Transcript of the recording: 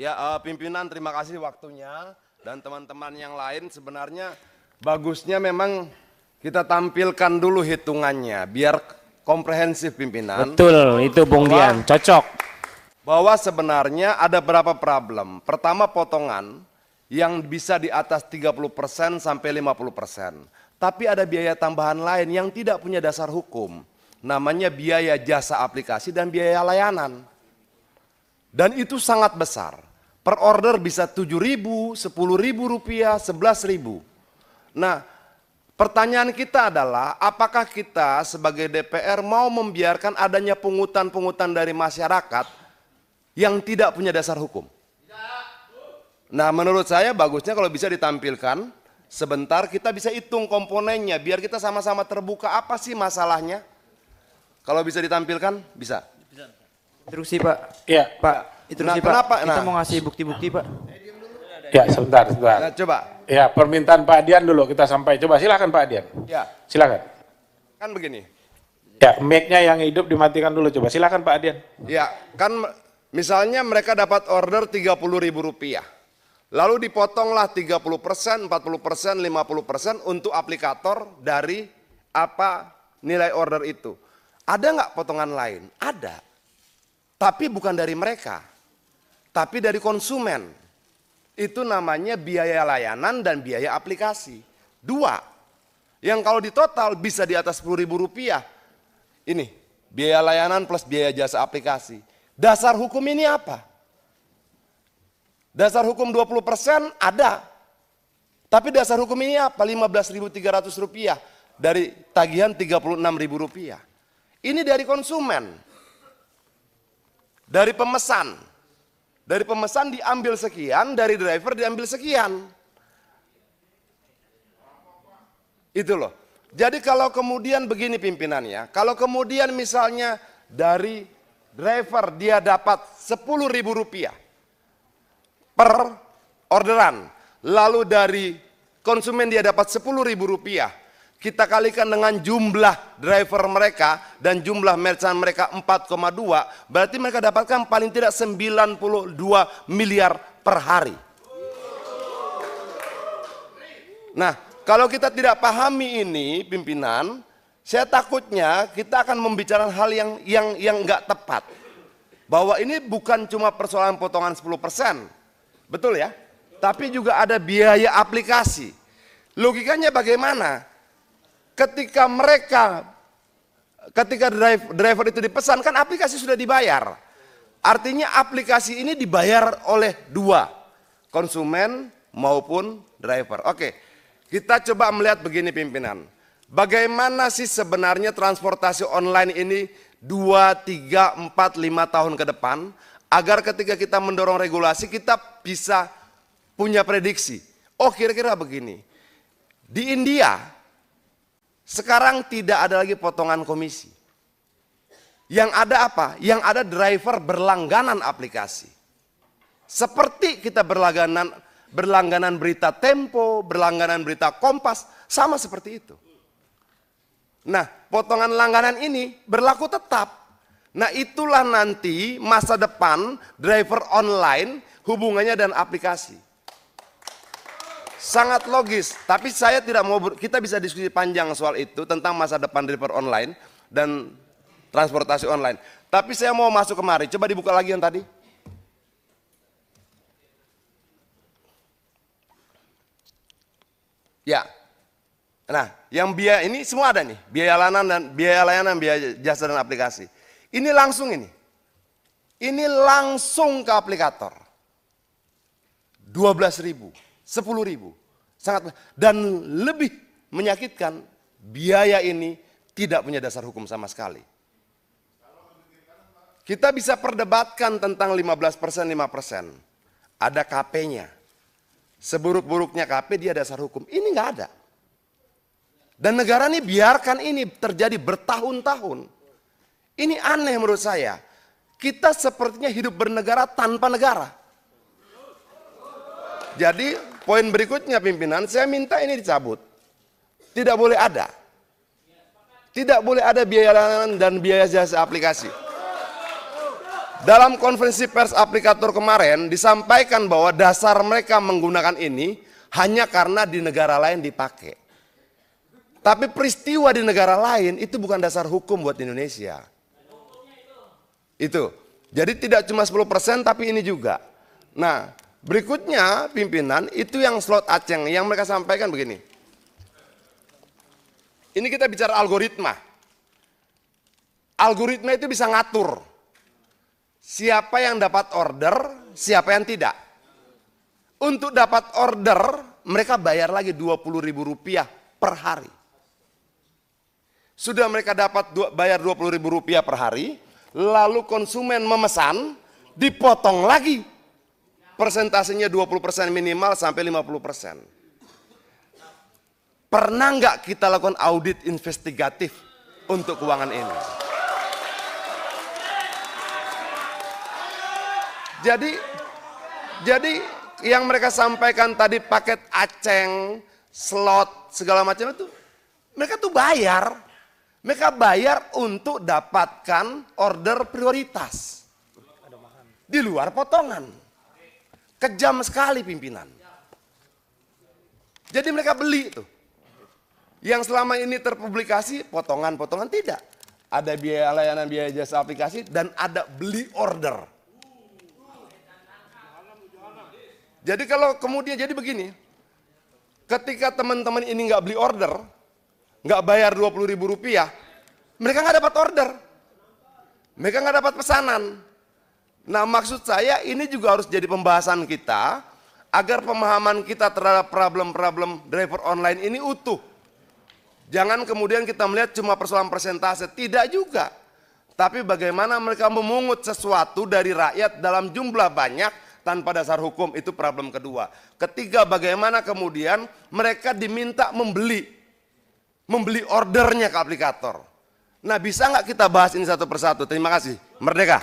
Ya, pimpinan terima kasih waktunya dan teman-teman yang lain. Sebenarnya bagusnya memang kita tampilkan dulu hitungannya biar komprehensif pimpinan. Betul, itu Bung Dian, cocok. Bahwa sebenarnya ada berapa problem. Pertama potongan yang bisa di atas 30% sampai 50%. Tapi ada biaya tambahan lain yang tidak punya dasar hukum. Namanya biaya jasa aplikasi dan biaya layanan. Dan itu sangat besar. Per order bisa 7.000, 10.000 rupiah, 11.000. Nah, pertanyaan kita adalah apakah kita sebagai DPR mau membiarkan adanya pungutan-pungutan dari masyarakat yang tidak punya dasar hukum? Nah, menurut saya bagusnya kalau bisa ditampilkan sebentar, kita bisa hitung komponennya biar kita sama-sama terbuka apa sih masalahnya. Kalau bisa ditampilkan, bisa. Instruksi Pak. Ya, Pak. Instruksi Pak. Kenapa? Kita mau ngasih bukti-bukti Pak. ya sebentar. Nah, coba. Ya, permintaan Pak Dian dulu kita sampai. Coba silakan Pak Dian. Ya, Silakan. kan begini. Ya, mic-nya yang hidup dimatikan dulu. Coba silakan Pak Dian. Ya, kan misalnya mereka dapat order 30.000 rupiah. Lalu dipotonglah 30%, 40%, 50% untuk aplikator dari apa nilai order itu. Ada nggak potongan lain? Ada. Tapi bukan dari mereka. Tapi dari konsumen. Itu namanya biaya layanan dan biaya aplikasi. Dua. Yang kalau ditotal bisa di atas 10.000 rupiah. Ini, biaya layanan plus biaya jasa aplikasi. Dasar hukum ini apa? Dasar hukum 20% ada. Tapi dasar hukum ini apa? 15.300 rupiah. Dari tagihan 36.000 rupiah. Ini dari konsumen. Dari pemesan. Dari pemesan diambil sekian, dari driver diambil sekian. Itu loh. Jadi kalau kemudian begini pimpinannya, kalau kemudian misalnya dari driver dia dapat 10.000 rupiah per orderan, lalu dari konsumen dia dapat 10.000 rupiah, kita kalikan dengan jumlah driver mereka dan jumlah merchant mereka 4,2, berarti mereka dapatkan paling tidak 92 miliar per hari. Nah, kalau kita tidak pahami ini pimpinan, saya takutnya kita akan membicarakan hal yang nggak tepat. Bahwa ini bukan cuma persoalan potongan 10%, betul ya? Tapi juga ada biaya aplikasi. Logikanya bagaimana? Ketika driver itu dipesan, kan aplikasi sudah dibayar. Artinya aplikasi ini dibayar oleh dua, konsumen maupun driver. Oke, kita coba melihat begini pimpinan. Bagaimana sih sebenarnya transportasi online ini 2, 3, 4, 5 tahun ke depan, agar ketika kita mendorong regulasi kita bisa punya prediksi. Oh, kira-kira begini. Di India sekarang tidak ada lagi potongan komisi. Yang ada apa? Yang ada driver berlangganan aplikasi. Seperti kita berlangganan berita Tempo, berlangganan berita Kompas, sama seperti itu. Nah, potongan langganan ini berlaku tetap. Nah, itulah nanti masa depan driver online hubungannya dan aplikasi. Sangat logis, tapi saya tidak mau, kita bisa diskusi panjang soal itu tentang masa depan driver online dan transportasi online. Tapi saya mau masuk kemari, coba dibuka lagi yang tadi. Ya, nah yang biaya ini semua ada nih, biaya layanan, biaya jasa dan aplikasi. Ini langsung ini langsung ke aplikator. 12.000. 10.000, sangat, dan lebih menyakitkan biaya ini tidak punya dasar hukum sama sekali. Kita bisa perdebatkan tentang 15%, 5%. Ada KP-nya. Seburuk-buruknya KP dia dasar hukum. Ini nggak ada. Dan negara ini biarkan ini terjadi bertahun-tahun. Ini aneh menurut saya. Kita sepertinya hidup bernegara tanpa negara. Jadi poin berikutnya pimpinan, saya minta ini dicabut. Tidak boleh ada. Tidak boleh ada biaya layanan dan biaya jasa aplikasi. Dalam konferensi pers aplikator kemarin disampaikan bahwa dasar mereka menggunakan ini hanya karena di negara lain dipakai. Tapi peristiwa di negara lain itu bukan dasar hukum buat Indonesia. Itu. Jadi tidak cuma 10% tapi ini juga. Nah, berikutnya pimpinan itu yang slot Aceng yang mereka sampaikan begini. Ini kita bicara algoritma. Algoritma itu bisa ngatur siapa yang dapat order, siapa yang tidak. Untuk dapat order, mereka bayar lagi Rp20.000 per hari. Sudah mereka dapat bayar Rp20.000 per hari, lalu konsumen memesan, dipotong lagi. Persentasenya 20% minimal sampai 50%. Pernah nggak kita lakukan audit investigatif untuk keuangan ini? Jadi yang mereka sampaikan tadi paket Aceng, slot, segala macam itu, mereka tuh bayar. Mereka bayar untuk dapatkan order prioritas. Di luar potongan. Kejam sekali pimpinan. Jadi mereka beli itu. Yang selama ini terpublikasi, potongan-potongan tidak. Ada biaya layanan, biaya jasa aplikasi, dan ada beli order. Jadi kalau kemudian jadi begini, ketika teman-teman ini nggak beli order, nggak bayar Rp20.000, mereka nggak dapat order, mereka nggak dapat pesanan. Nah, maksud saya ini juga harus jadi pembahasan kita agar pemahaman kita terhadap problem-problem driver online ini utuh. Jangan kemudian kita melihat cuma persoalan persentase, tidak juga. Tapi bagaimana mereka memungut sesuatu dari rakyat dalam jumlah banyak tanpa dasar hukum, itu problem kedua. Ketiga, bagaimana kemudian mereka diminta membeli ordernya ke aplikator. Nah, bisa nggak kita bahas ini satu persatu? Terima kasih. Merdeka.